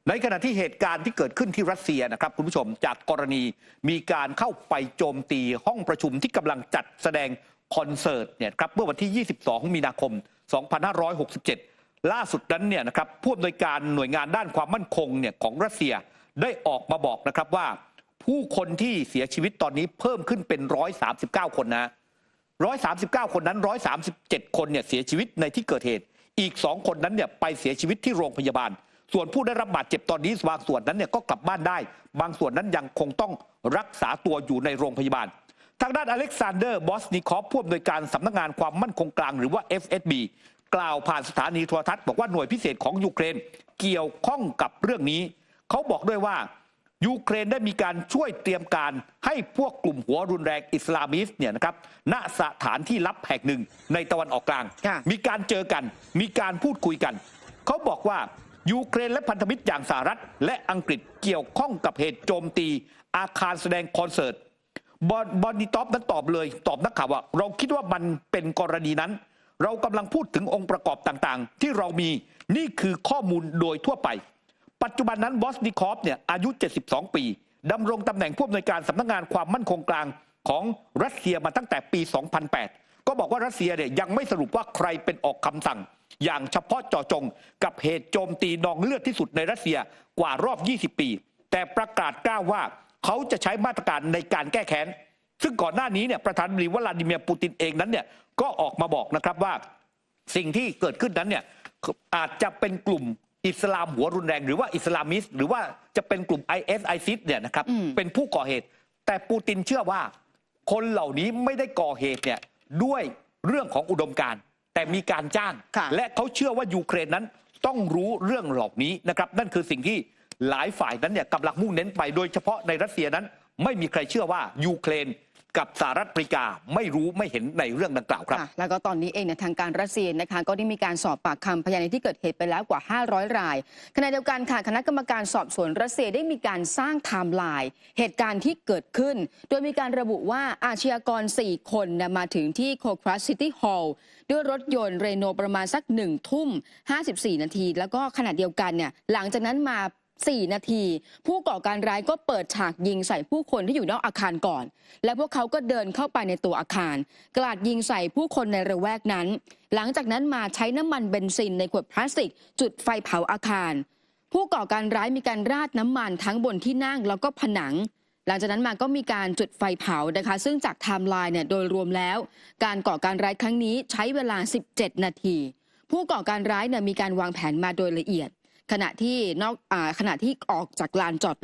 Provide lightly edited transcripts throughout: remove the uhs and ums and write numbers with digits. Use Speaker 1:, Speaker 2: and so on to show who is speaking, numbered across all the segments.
Speaker 1: ในขณะที่เหตุการณ์ที่เกิดขึ้นที่รัสเซียนะครับคุณผู้ชมจากกรณีมีการเข้าไปโจมตีห้องประชุมที่กำลังจัดแสดงคอนเสิร์ตเนี่ยครับเมื่อวันที่ 22 มีนาคม 2567 ล่าสุดนั้นเนี่ยนะครับผู้อำนวยการหน่วยงานด้านความมั่นคงเนี่ยของรัสเซียได้ออกมาบอกนะครับว่าผู้คนที่เสียชีวิตตอนนี้เพิ่มขึ้นเป็น139 คนนะ139 คนนั้น137 คนเนี่ยเสียชีวิตในที่เกิดเหตุอีก2 คนนั้นเนี่ยไปเสียชีวิตที่โรงพยาบาลส่วนผู้ได้รับบาดเจ็บตอนนี้บางส่วนนั้นเนี่ยก็กลับบ้านได้บางส่วนนั้นยังคงต้องรักษาตัวอยู่ในโรงพยาบาลทางด้านอเล็กซานเดอร์บอสนิคอฟผู้อำนวยการสำนักงานความมั่นคงกลางหรือว่า FSB กล่าวผ่านสถานีโทรทัศน์บอกว่าหน่วยพิเศษของยูเครนเกี่ยวข้องกับเรื่องนี้เขาบอกด้วยว่ายูเครนได้มีการช่วยเตรียมการให้พวกกลุ่มหัวรุนแรงอิสลามิสต์เนี่ยนะครับณสถานที่ลับแห่งหนึ่งในตะวันออกกลางมีการเจอกันมีการพูดคุยกันเขาบอกว่ายูเครนและพันธมิตรอย่างสหรัฐและอังกฤษเกี่ยวข้องกับเหตุโจมตีอาคารแสดงคอนเสิร์ตบอนนิตอฟนั้นตอบนักข่าวว่าเราคิดว่ามันเป็นกรณีนั้นเรากำลังพูดถึงองค์ประกอบต่างๆที่เรามีนี่คือข้อมูลโดยทั่วไปปัจจุบันนั้นบอสนิคอฟเนี่ยอายุ72 ปีดำรงตำแหน่งผู้อำนวยการสำนักงานความมั่นคงกลางของรัสเซียมาตั้งแต่ปี 2008 ก็บอกว่ารัสเซียเนี่ยยังไม่สรุปว่าใครเป็นออกคำสั่งอย่างเฉพาะเจาะจงกับเหตุโจมตีนองเลือดที่สุดในรัสเซียกว่ารอบ 20 ปีแต่ประกาศกล้าว่าเขาจะใช้มาตรการในการแก้แค้นซึ่งก่อนหน้านี้เนี่ยประธานาธิบดีวลาดิเมียร์ปูตินเองนั้นเนี่ยก็ออกมาบอกนะครับว่าสิ่งที่เกิดขึ้นนั้นเนี่ยอาจจะเป็นกลุ่มอิสลามหัวรุนแรงหรือว่าอิสลามิสต์หรือว่าจะเป็นกลุ่ม ISIS เนี่ยนะครับเป็นผู้ก่อเหตุแต่ปูตินเชื่อว่าคนเหล่านี้ไม่ได้ก่อเหตุเนี่ยด้วยเรื่องของอุดมการณ์แต่มีการจ้างและเขาเชื่อว่ายูเครนนั้นต้องรู้เรื่องเหล่านี้นะครับนั่นคือสิ่งที่หลายฝ่ายนั้นเนี่ยกำลังมุ่งเน้นไปโดยเฉพาะในรัสเซียนั้นไม่มีใครเชื่อว่ายูเครนกับสหรัฐอเมริกาไม่รู้ไม่เห็นในเรื่องดังกล่าวครับ
Speaker 2: แล้วก็ตอนนี้เองเนี่ยทางการรัสเซียนะคะก็ได้มีการสอบปากคำพยานในที่เกิดเหตุไปแล้วกว่า500 รายขณะเดียวกันค่ะคณะกรรมการสอบสวนรัสเซียได้มีการสร้างไทม์ไลน์เหตุการณ์ที่เกิดขึ้นโดยมีการระบุว่าอาชญากร4 คนมาถึงที่โคครัสซิตี้ฮอลล์ด้วยรถยนต์เรโนประมาณสัก1:54 นาทีแล้วก็ขณะเดียวกันเนี่ยหลังจากนั้นมา4 นาทีผู้ก่อการร้ายก็เปิดฉากยิงใส่ผู้คนที่อยู่นอกอาคารก่อนและพวกเขาก็เดินเข้าไปในตัวอาคารกราดยิงใส่ผู้คนในระแวกนั้นหลังจากนั้นมาใช้น้ำมันเบนซินในขวดพลาสติกจุดไฟเผาอาคารผู้ก่อการร้ายมีการราดน้ำมันทั้งบนที่นั่งแล้วก็ผนังหลังจากนั้นมาก็มีการจุดไฟเผานะคะซึ่งจากไทม์ไลน์เนี่ยโดยรวมแล้วการก่อการร้ายครั้งนี้ใช้เวลา17 นาทีผู้ก่อการร้ายเนี่ยมีการวางแผนมาโดยละเอียดขณะที่ออกจากลานจอด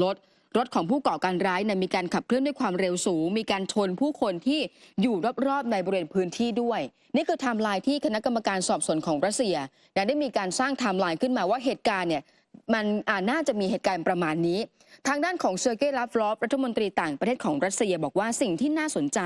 Speaker 2: รถของผู้ก่อการร้ายมีการขับเคลื่อนด้วยความเร็วสูงมีการชนผู้คนที่อยู่รอบๆในบริเวณพื้นที่ด้วยนี่คือไทม์ไลน์ที่คณะกรรมการสอบสวนของรัสเซียได้มีการสร้างไทม์ไลน์ขึ้นมาว่าเหตุการณ์เนี่ยมันน่าจะมีเหตุการณ์ประมาณนี้ทางด้านของเซอร์เกย์ ลาฟรอฟรัฐมนตรีต่างประเทศของรัสเซียบอกว่าสิ่งที่น่าสนใจ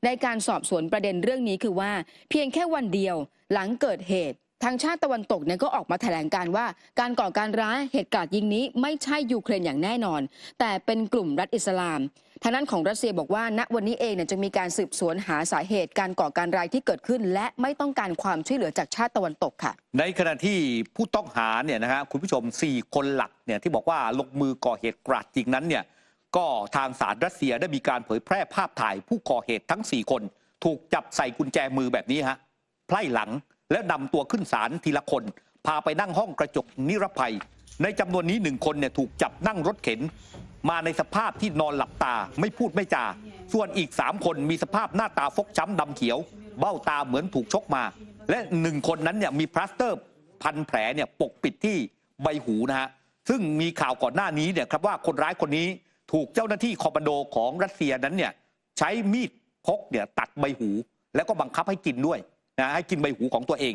Speaker 2: ในการสอบสวนประเด็นเรื่องนี้คือว่าเพียงแค่วันเดียวหลังเกิดเหตุทางชาติตะวันตกก็ออกมาแถลงการว่าการก่อการร้ายเหตุการณ์ยิงนี้ไม่ใช่ยูเครนอย่างแน่นอนแต่เป็นกลุ่มรัฐอิสลามทางด้านของรัสเซียบอกว่าณวันนี้เองจะมีการสืบสวนหาสาเหตุการก่อการร้ายที่เกิดขึ้นและไม่ต้องการความช่วยเหลือจากชาติตะวันตกค่ะ
Speaker 1: ในขณะที่ผู้ต้องหาเนี่ยนะฮะคุณผู้ชม4 คนหลักเนี่ยที่บอกว่าลงมือก่อเหตุกราดยิงนั้นเนี่ยก็ทางศาลรัสเซียได้มีการเผยแพร่ภาพถ่ายผู้ก่อเหตุทั้ง4 คนถูกจับใส่กุญแจมือแบบนี้ฮะไพร่หลังและนำตัวขึ้นศาลทีละคนพาไปนั่งห้องกระจกนิรภัยในจำนวนนี้1 คนเนี่ยถูกจับนั่งรถเข็นมาในสภาพที่นอนหลับตาไม่พูดไม่จาส่วนอีก3 คนมีสภาพหน้าตาฟกช้ำดำเขียวเบ้าตาเหมือนถูกชกมาและ1 คนนั้นเนี่ยมีพลาสเตอร์พันแผลเนี่ยปกปิดที่ใบหูนะฮะซึ่งมีข่าวก่อนหน้านี้เนี่ยครับว่าคนร้ายคนนี้ถูกเจ้าหน้าที่คอมมานโดของรัสเซียนั้นเนี่ยใช้มีดพกเนี่ยตัดใบหูแล้วก็บังคับให้กินด้วยนะให้กินใบหูของตัวเอง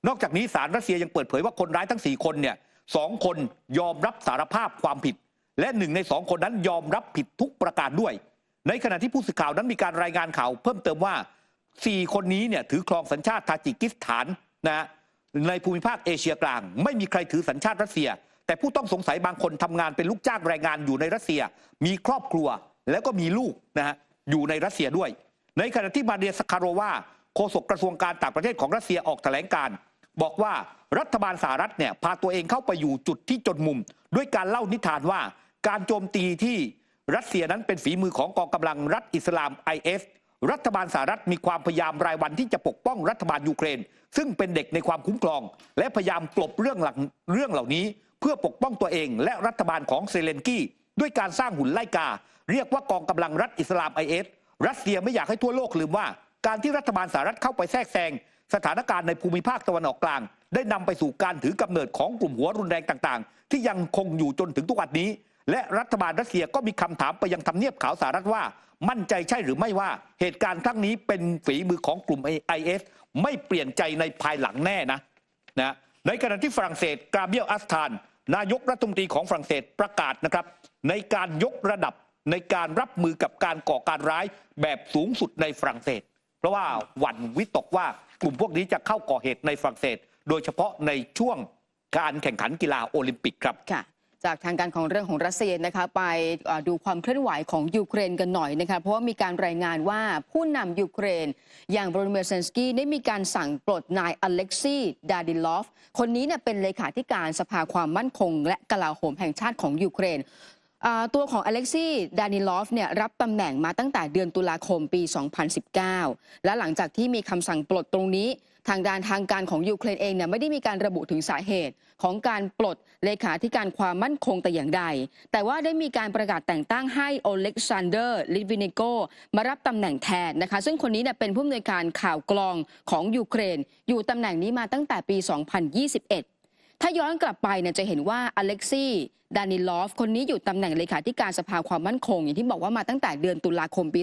Speaker 1: นอกจากนี้ศาลรัสเซียยังเปิดเผยว่าคนร้ายทั้ง4 คนเนี่ย2 คนยอมรับสารภาพความผิดและ1 ใน 2 คนนั้นยอมรับผิดทุกประการด้วยในขณะที่ผู้สื่อข่าวนั้นมีการรายงานข่าวเพิ่มเติมว่า4 คนนี้เนี่ยถือครองสัญชาติทาจิกิสถานนะในภูมิภาคเอเชียกลางไม่มีใครถือสัญชาติรัสเซียแต่ผู้ต้องสงสัยบางคนทำงานเป็นลูกจ้างแรงงานอยู่ในรัสเซียมีครอบครัวแล้วก็มีลูกนะฮะอยู่ในรัสเซียด้วยในขณะที่มาเดีย สคาโรวาโฆษกกระทรวงการต่างประเทศของรัสเซียออกแถลงการ บอกว่ารัฐบาลสหรัฐเนี่ยพาตัวเองเข้าไปอยู่จุดที่จนมุมด้วยการเล่านิทานว่าการโจมตีที่รัสเซียนั้นเป็นฝีมือของกองกำลังรัฐอิสลาม IS รัฐบาลสหรัฐมีความพยายามรายวันที่จะปกป้องรัฐบาลยูเครนซึ่งเป็นเด็กในความคุ้มครองและพยายามกลบเรื่องเหล่านี้เพื่อปกป้องตัวเองและรัฐบาลของเซเลนกี้ด้วยการสร้างหุ่นไล่กาเรียกว่ากองกำลังรัฐอิสลาม IS รัสเซียไม่อยากให้ทั่วโลกลืมว่าการที่รัฐบาลสหรัฐเข้าไปแทรกแซงสถานการณ์ในภูมิภาคตะวันออกกลางได้นำไปสู่การถือกำเนิดของกลุ่มหัวรุนแรงต่างๆที่ยังคงอยู่จนถึงทุกวันนี้และรัฐบาลรัสเซียก็มีคำถามไปยังทำเนียบขาวสหรัฐว่ามั่นใจใช่หรือไม่ว่าเหตุการณ์ครั้งนี้เป็นฝีมือของกลุ่ม IS ไม่เปลี่ยนใจในภายหลังแน่นะในขณะที่ฝรั่งเศสกาเบียลอัสทานนายกรัฐมนตรีของฝรั่งเศสประกาศนะครับในการยกระดับในการรับมือกับการก่อการร้ายแบบสูงสุดในฝรั่งเศสเพราะว่าหวั่นวิตกว่ากลุ่มพวกนี้จะเข้าก่อเหตุในฝรั่งเศสโดยเฉพาะในช่วงการแข่งขันกีฬาโอลิมปิกครับ
Speaker 2: ค่ะจากทางการของเรื่องของรัสเซียนะคะไปดูความเคลื่อนไหวของยูเครนกันหน่อยนะคะเพราะว่ามีการรายงานว่าผู้นำยูเครนอย่างโวโลดิเมียร์เซเลนสกี้ได้มีการสั่งปลดนายอเล็กซีดาดิลอฟคนนี้เนี่ยเป็นเลขาธิการสภาความมั่นคงและกลาโหมแห่งชาติของยูเครนตัวของอเล็กซีดานิลอฟเนี่ยรับตำแหน่งมาตั้งแต่เดือนตุลาคมปี 2019 และหลังจากที่มีคำสั่งปลดตรงนี้ทางการของยูเครนเองเนี่ยไม่ได้มีการระบุถึงสาเหตุของการปลดเลขาธิการความมั่นคงแต่อย่างใดแต่ว่าได้มีการประกาศแต่งตั้งให้โอเล็กซานเดอร์ลิทวินิโกมารับตำแหน่งแทนนะคะซึ่งคนนี้เนี่ยเป็นผู้อำนวยการข่าวกรองของยูเครนอยู่ตำแหน่งนี้มาตั้งแต่ปี 2021 ถ้าย้อนกลับไปเนี่ยจะเห็นว่าอเล็กซีดานิลอฟคนนี้อยู่ตำแหน่งเลขาธิการสภาความมั่นคงอย่างที่บอกว่ามาตั้งแต่เดือนตุลาคมปี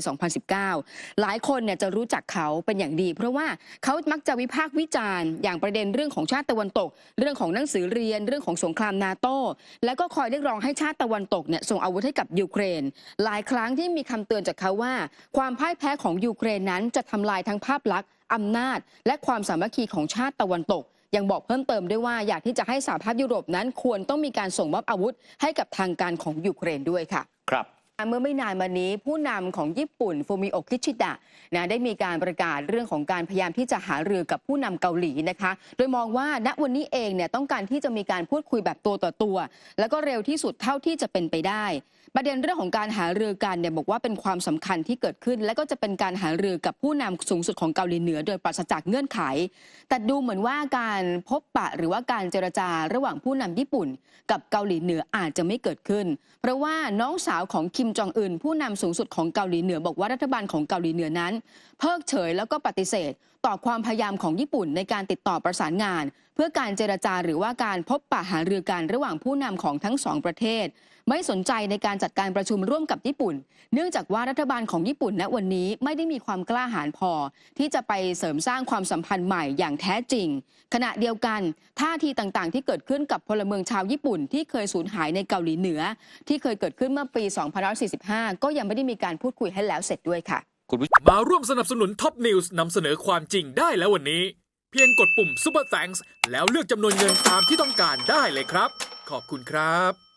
Speaker 2: 2019 หลายคนเนี่ยจะรู้จักเขาเป็นอย่างดีเพราะว่าเขามักจะวิพากษ์วิจารณ์อย่างประเด็นเรื่องของชาติตะวันตกเรื่องของหนังสือเรียนเรื่องของสงครามนาโต้แล้วก็คอยเรียกร้องให้ชาติตะวันตกเนี่ยส่งอาวุธให้กับยูเครนหลายครั้งที่มีคำเตือนจากเขาว่าความพ่ายแพ้ของยูเครนนั้นจะทำลายทั้งภาพลักษณ์อำนาจและความสามัคคีของชาติตะวันตกยังบอกเพิ่มเติมด้วยว่าอยากที่จะให้สหภาพยุโรปนั้นควรต้องมีการส่งมอบอาวุธให้กับทางการของยูเครนด้วยค่ะ
Speaker 1: ครับ
Speaker 2: เมื่อไม่นานมานี้ผู้นำของญี่ปุ่นฟูมิโอะคิชิดะได้มีการประกาศเรื่องของการพยายามที่จะหารือกับผู้นำเกาหลีนะคะโดยมองว่าณวันนี้เองเนี่ยต้องการที่จะมีการพูดคุยแบบตัวต่อตัวแล้วก็เร็วที่สุดเท่าที่จะเป็นไปได้ประเด็นเรื่องของการหารือกันเนี่ยบอกว่าเป็นความสำคัญที่เกิดขึ้นและก็จะเป็นการหารือกับผู้นำสูงสุดของเกาหลีเหนือโดยปราศจากเงื่อนไขแต่ดูเหมือนว่าการพบปะหรือว่าการเจรจาระหว่างผู้นำญี่ปุ่นกับเกาหลีเหนืออาจจะไม่เกิดขึ้นเพราะว่าน้องสาวของคิมจองอึนผู้นำสูงสุดของเกาหลีเหนือบอกว่ารัฐบาลของเกาหลีเหนือนั้นเพิกเฉยแล้วก็ปฏิเสธต่อความพยายามของญี่ปุ่นในการติดต่อประสานงานเพื่อการเจรจาหรือว่าการพบปะหารือกันระหว่างผู้นำของทั้งสองประเทศไม่สนใจในการจัดการประชุมร่วมกับญี่ปุ่นเนื่องจากว่ารัฐบาลของญี่ปุ่นณวันนี้ไม่ได้มีความกล้าหาญพอที่จะไปเสริมสร้างความสัมพันธ์ใหม่อย่างแท้จริงขณะเดียวกันท่าทีต่างๆที่เกิดขึ้นกับพลเมืองชาวญี่ปุ่นที่เคยสูญหายในเกาหลีเหนือที่เคยเกิดขึ้นเมื่อปี 2545 ก็ยังไม่ได้มีการพูดคุยให้แล้วเสร็จด้วยค่ะ
Speaker 3: มาร่วมสนับสนุนท็อปนิวส์นำเสนอความจริงได้แล้ววันนี้เพียงกดปุ่ม Super Thanks แล้วเลือกจำนวนเงินตามที่ต้องการได้เลยครับขอบคุณครับ